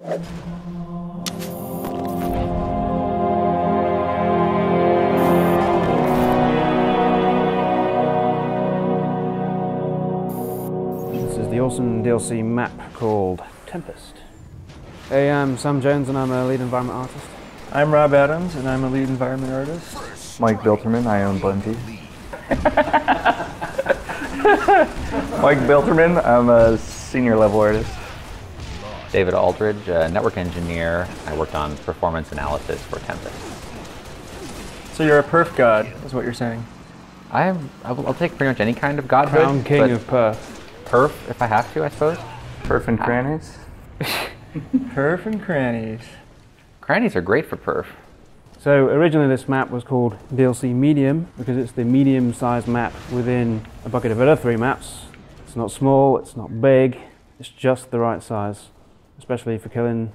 This is the awesome DLC map called Tempest. Hey, I'm Sam Jones and I'm a lead environment artist. I'm Rob Adams and I'm a lead environment artist. Mike Bilterman, I own Bungie. Mike Bilterman, I'm a senior level artist. David Aldridge, a network engineer. I worked on performance analysis for Tempest. So you're a perf god, is what you're saying? I'll take pretty much any kind of godhood. Crown King of Perf. Perf, if I have to, I suppose. Perf and crannies. Perf and crannies. Crannies are great for perf. So originally this map was called DLC Medium because it's the medium-sized map within a bucket of other 3 maps. It's not small, it's not big, it's just the right size, especially for killing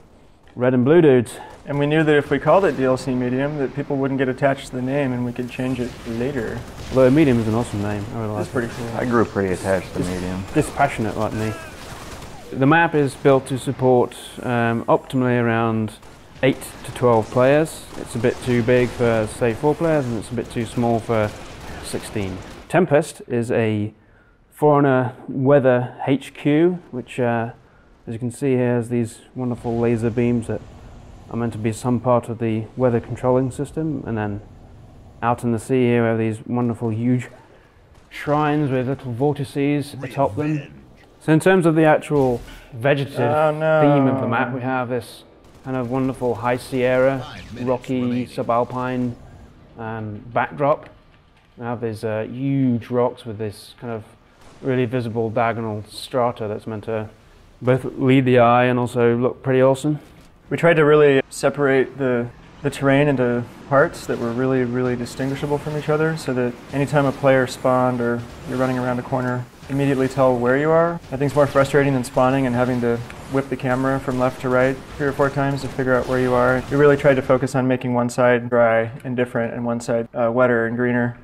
red and blue dudes. And we knew that if we called it DLC Medium, that people wouldn't get attached to the name and we could change it later. Although Medium is an awesome name, I really like it. That's pretty cool. I grew pretty attached to Medium. Dispassionate like me. The map is built to support optimally around 8 to 12 players. It's a bit too big for, say, 4 players, and it's a bit too small for 16. Tempest is a Foreigner weather HQ, which, as you can see here, has these wonderful laser beams that are meant to be some part of the weather controlling system. And then out in the sea here, we have these wonderful, huge shrines with little vortices atop them. So in terms of the actual vegetative theme of the map, we have this kind of wonderful high Sierra, rocky, subalpine backdrop. We have these huge rocks with this kind of really visible diagonal strata that's meant to both lead the eye and also look pretty awesome. We tried to really separate the terrain into parts that were really, really distinguishable from each other so that anytime a player spawned or you're running around a corner, immediately tell where you are. Nothing's more frustrating than spawning and having to whip the camera from left to right 3 or 4 times to figure out where you are. We really tried to focus on making one side dry and different and one side wetter and greener.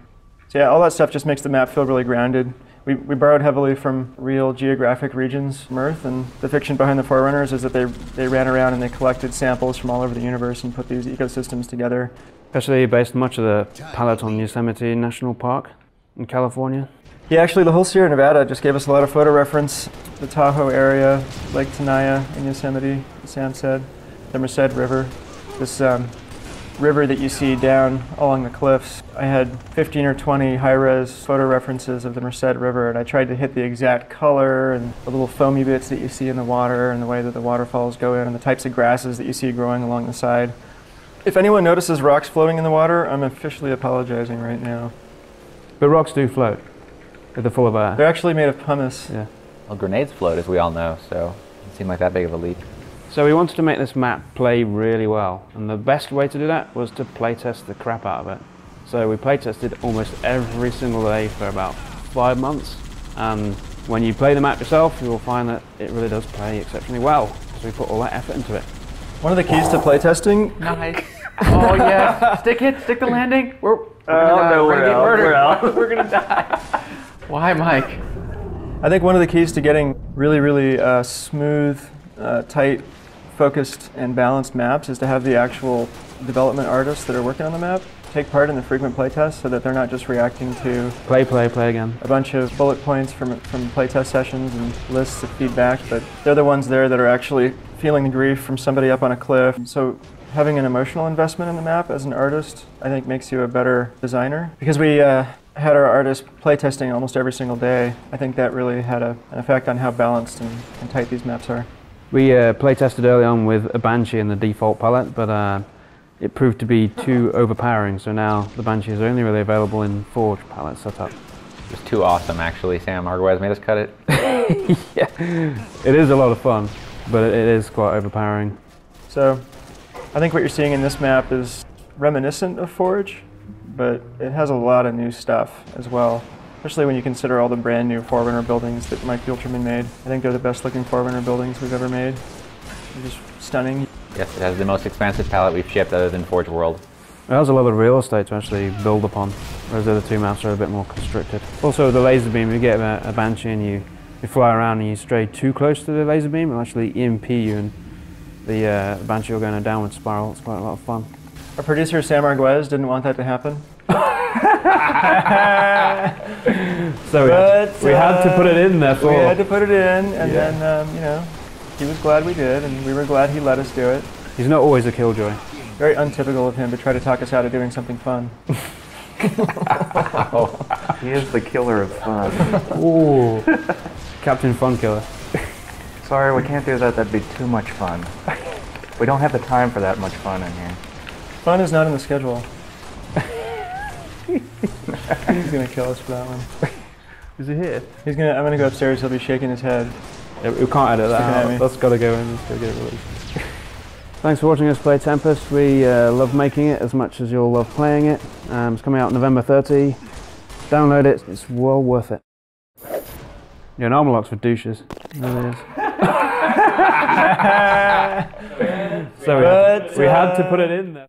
So yeah, all that stuff just makes the map feel really grounded. We borrowed heavily from real geographic regions, Mirth, and the fiction behind the Forerunners is that they ran around and they collected samples from all over the universe and put these ecosystems together. Especially based much of the palette on Yosemite National Park in California. Yeah, actually the whole Sierra Nevada just gave us a lot of photo reference. The Tahoe area, Lake Tenaya in Yosemite, as Sam said, the Merced River, this river that you see down along the cliffs. I had 15 or 20 high-res photo references of the Merced River, and I tried to hit the exact color and the little foamy bits that you see in the water and the way that the waterfalls go in and the types of grasses that you see growing along the side. If anyone notices rocks floating in the water, I'm officially apologizing right now. But rocks do float. They're full of air. They're actually made of pumice. Yeah. Well, grenades float, as we all know, so it didn't seem like that big of a leap. So we wanted to make this map play really well, and the best way to do that was to playtest the crap out of it. So we playtested almost every single day for about 5 months, and when you play the map yourself, you will find that it really does play exceptionally well, because we put all that effort into it. One of the keys to playtesting... Nice. Oh yeah, stick the landing. We're gonna die. Why, Mike? I think one of the keys to getting really, really smooth, tight, focused, and balanced maps is to have the actual development artists that are working on the map take part in the frequent playtests so that they're not just reacting to play again. A bunch of bullet points from playtest sessions and lists of feedback, but they're the ones there that are actually feeling the grief from somebody up on a cliff. So having an emotional investment in the map as an artist, I think makes you a better designer. Because we had our artists playtesting almost every single day, I think that really had an effect on how balanced and tight these maps are. We playtested early on with a Banshee in the default palette, but it proved to be too overpowering, so now the Banshee is only really available in Forge palette setup. It was too awesome, actually, Sam. Otherwise made us cut it. Yeah, it is a lot of fun, but it is quite overpowering. So I think what you're seeing in this map is reminiscent of Forge, but it has a lot of new stuff as well, especially when you consider all the brand new Forerunner buildings that Mike Bilterman made. I think they're the best looking Forerunner buildings we've ever made. They're just stunning. Yes, it has the most expansive palette we've shipped other than Forge World. It has a lot of real estate to actually build upon, whereas the other 2 maps are a bit more constricted. Also the laser beam, you get a Banshee and you fly around and you stray too close to the laser beam, it'll actually EMP you and the Banshee will go in a downward spiral. It's quite a lot of fun. Our producer Sam Arguez didn't want that to happen. So we had to put it in there for. We had to put it in, and then you know, he was glad we did, and we were glad he let us do it. He's not always a killjoy. Very untypical of him to try to talk us out of doing something fun. He is the killer of fun. Ooh, Captain Fun Killer. Sorry, we can't do that. That'd be too much fun. We don't have the time for that much fun in here. Fun is not in the schedule. He's gonna kill us for that one. Is he here? I'm gonna go upstairs. He'll be shaking his head. Yeah, we can't edit that out. That's got to go in. Let's go get it released. Thanks for watching us play Tempest. We love making it as much as you'll love playing it. It's coming out November 30. Download it. It's well worth it. Yeah, an armor lock's for douches. It really is. So we had to put it in there.